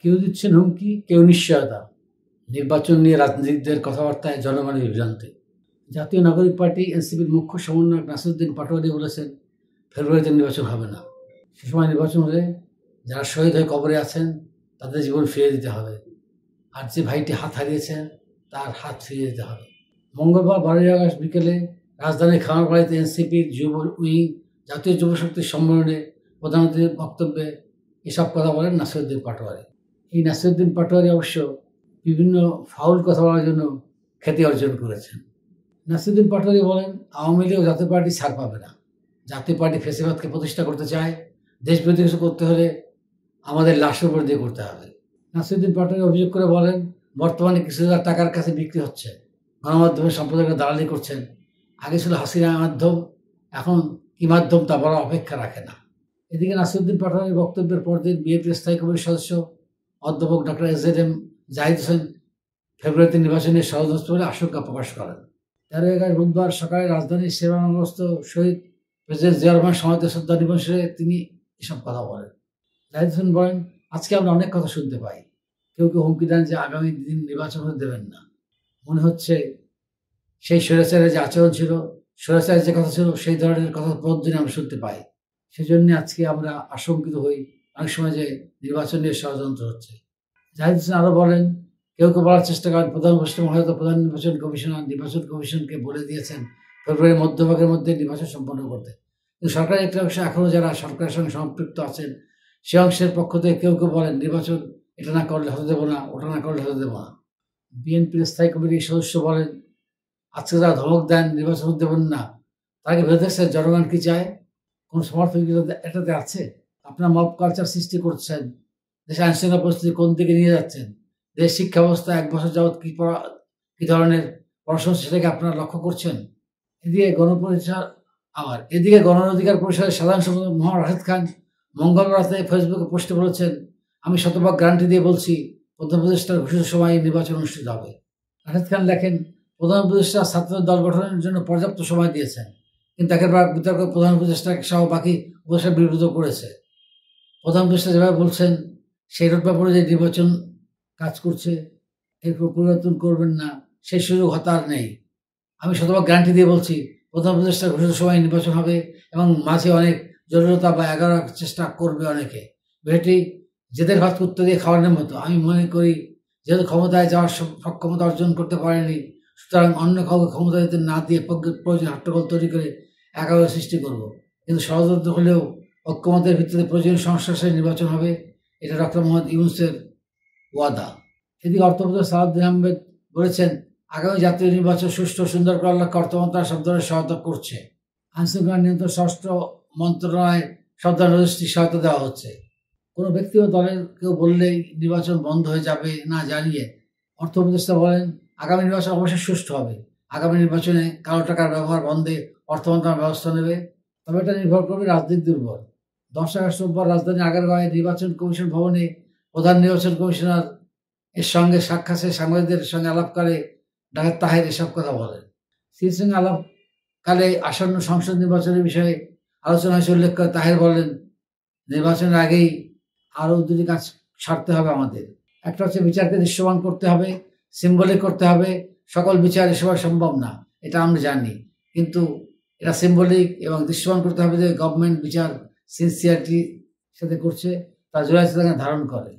কেউ দিচ্ছেন হুমকি, কেউ নিশ্চয়তা। নির্বাচন নিয়ে রাজনীতিকদের কথাবার্তায় জনগণের বিভ্রান্তি। জাতীয় নাগরিক পার্টি এনসিপির মুখ্য সমন্বয়ক নাসিরুদ্দিন পাটোয়ারি বলেছেন, ফেব্রুয়ারিতে নির্বাচন হবে না। সে সময় নির্বাচন হলে যারা শহীদ হয়ে কবরে আছেন তাদের জীবন ফিরিয়ে দিতে হবে, আর যে ভাইটি হাত হারিয়েছেন তার হাত ফিরিয়ে দিতে হবে। মঙ্গলবার 12 আগস্ট বিকেলে রাজধানীর খামারবাড়িতে এনসিপির যুব উইং জাতীয় যুব শক্তির সম্মেলনে প্রধানমন্ত্রীর বক্তব্যে এসব কথা বলেন নাসিরুদ্দিন পাটোয়ারি। এই নাসিরুদ্দিন পাটোয়ারি অবশ্য বিভিন্ন ফাউল কথা বলার জন্য খ্যাতি অর্জন করেছেন। নাসিরুদ্দিন পাটোয়ারি বলেন, আওয়ামী লীগ ও জাতীয় পার্টি ছাড় পাবে না। জাতীয় পার্টি ফ্যাসিবাদকে প্রতিষ্ঠা করতে চায়। দেশবিরোধী কিছু করতে হলে আমাদের লাশের উপর দিয়ে করতে হবে। নাসিরুদ্দিন পাটোয়ারি অভিযোগ করে বলেন, বর্তমানে কিছু হাজার টাকার কাছে বিক্রি হচ্ছে। গণমাধ্যমের সম্প্রদায়কে দালালি করছেন। আগে ছিল হাসিনা মাধ্যম, এখন কি মাধ্যম তা বড় অপেক্ষা রাখে না। এদিকে নাসিরুদ্দিন পাটোয়ারির বক্তব্যের পরদিন বিএনপি স্থায়ী কমিটির সদস্য অধ্যাপক ডক্টর এস.জেড.এম জাহিদ হোসেন ফেব্রুয়ারিতে নির্বাচনের ষড়যন্ত্র বলে আশঙ্কা প্রকাশ করেন। 13 আগস্ট বুধবার সকালে রাজধানীর সেবাগ্রস্ত শহীদ প্রেসিডেন্ট জিয়া রহমান সমাধিতে শ্রদ্ধা নিবেদন শেষে তিনি এসব কথা বলেন। জাহিদ হোসেন বলেন, আজকে আমরা অনেক কথা শুনতে পাই। কেউ কেউ হুমকি দেন যে আগামী দিন নির্বাচন হতে দেবেন না। মনে হচ্ছে সেই স্বৈরাচারের যে আচরণ ছিল, স্বৈরাচারের যে কথা ছিল, সেই ধরনের কথা প্রতিদিন আমরা শুনতে পাই। সেজন্য আজকে আমরা আশঙ্কিত হই অনেক সময় যে নির্বাচন নিয়ে ষড়যন্ত্র হচ্ছে। জাহিদ হোসেন আরও বলেন, কেউ কেউ বলার চেষ্টা করেন প্রধান উপদেষ্টা হয়তো প্রধান নির্বাচন কমিশনকে বলে দিয়েছেন ফেব্রুয়ারির মধ্যভাগের মধ্যে নির্বাচন সম্পন্ন করতে। কিন্তু সরকারের একটা অংশ এখনও যারা সরকারের সঙ্গে সম্পৃক্ত আছেন সে অংশের পক্ষ থেকে কেউ কেউ বলেন নির্বাচন এটা না করলে হতে দেবো না, ওটা না করলে হতে দেবো না। বিএনপির স্থায়ী কমিটির সদস্য বলেন, আজকে যারা ধমক দেন নির্বাচন হতে দেবেন না, তাকে ভেবে দেখছেন জনগণ কি চায়? কোন সমর্থন এটাতে আছে? আপনার মব কালচার সৃষ্টি করছেন, দেশে আইনশৃঙ্খলা পরিস্থিতি কোন দিকে নিয়ে যাচ্ছেন, দেশ শিক্ষা ব্যবস্থা 1 বছর যাবৎ কি ধরনের পড়াশোনা সেটাকে আপনারা লক্ষ্য করছেন। এদিকে গণ অধিকার পরিষদের সাধারণ সম্পাদক মোহাম্মদ রাশেদ খান মঙ্গলবার রাতে ফেসবুকে পোস্টে বলেছেন, আমি শতভাগ গ্যারান্টি দিয়ে বলছি প্রধান উপদেষ্টার ঘোষিত সময়ে নির্বাচন অনুষ্ঠিত হবে। রাশেদ খান লেখেন, প্রধান উপদেষ্টা ছাত্রদের দল গঠনের জন্য পর্যাপ্ত সময় দিয়েছেন, কিন্তু একেবারে বিতর্ক প্রধান উপদেষ্টা সহ বাকি উপদেষ্টার বিরোধ করেছে। প্রধান উপদেষ্টা যেভাবে বলছেন সেই রোডম্যাপ অনুযায়ী নির্বাচন কাজ করছে, এরপর পরিবর্তন করবেন না, সেই সুযোগ হতার নেই। আমি শতভাগ গ্যারান্টি দিয়ে বলছি প্রধান উপদেষ্টার ঘোষিত সময় নির্বাচন হবে এবং মাঝে অনেক জটিলতা বা 11 চেষ্টা করবে অনেকে। বিষয়টি জেদের ভাত কুত্তা দিয়ে খাওয়ানোর মতো। আমি মনে করি যেহেতু ক্ষমতায় যাওয়ার সক্ষমতা অর্জন করতে পারেনি, সুতরাং অন্য কাউকে ক্ষমতা দিতে না দিয়ে প্রয়োজন হট্টগোল তৈরি করে একাগ্র সৃষ্টি করব। কিন্তু ষড়যন্ত্র হলেও ঐক্যমতের ভিত্তিতে প্রয়োজনীয় সংস্কার নির্বাচন হবে, এটা ডক্টর মোহাম্মদ ইউনূসের ওয়াদা। এদিকে অর্থ উপদেষ্টা সালাউদ্দিন আহমেদ বলেছেন, আগামী জাতীয় নির্বাচন সুষ্ঠু সুন্দর করার লক্ষ্যে অর্থ মন্ত্রণালয় সব ধরনের সহায়তা করছে। আইনশৃঙ্খলা নিয়ন্ত্রণ স্বরাষ্ট্র মন্ত্রণালয় সব ধরনের লজিস্টিক সহায়তা দেওয়া হচ্ছে। কোনো ব্যক্তি বা দলের কেউ বললেই নির্বাচন বন্ধ হয়ে যাবে না জানিয়ে অর্থ উপদেষ্টা বলেন, আগামী নির্বাচন অবশ্যই সুষ্ঠু হবে। আগামী নির্বাচনে কালো টাকার ব্যবহার বন্ধে অর্থ মন্ত্রণালয় ব্যবস্থা নেবে, তবে এটা নির্ভর করবে রাজনীতির উপর। 10 আগস্ট সোমবার রাজধানীর আগারগাঁওয়ে নির্বাচন কমিশন ভবনে প্রধান নির্বাচন কমিশনার এর সঙ্গে সাক্ষাৎে সাংবাদিকদের সঙ্গে আলাপকালে ডাক্তার তাহের এসব কথা বলেন। সেই সঙ্গে আলাপকালে আসন্ন সংসদ নির্বাচনের বিষয়ে আলোচনা হয়েছে উল্লেখ করে তাহের বলেন, নির্বাচনের আগেই আরও 2টি কাজ সারতে হবে আমাদের। একটা হচ্ছে বিচারকে দৃশ্যমান করতে হবে, সিম্বলিক করতে হবে। সকল বিচার এ সময় সম্ভব না, এটা আমরা জানি, কিন্তু এটা সিম্বলিক এবং দৃশ্যমান করতে হবে যে গভর্নমেন্ট বিচার সিনসিয়ারিটির সাথে করছে, তা জুলাই ধারণ করে।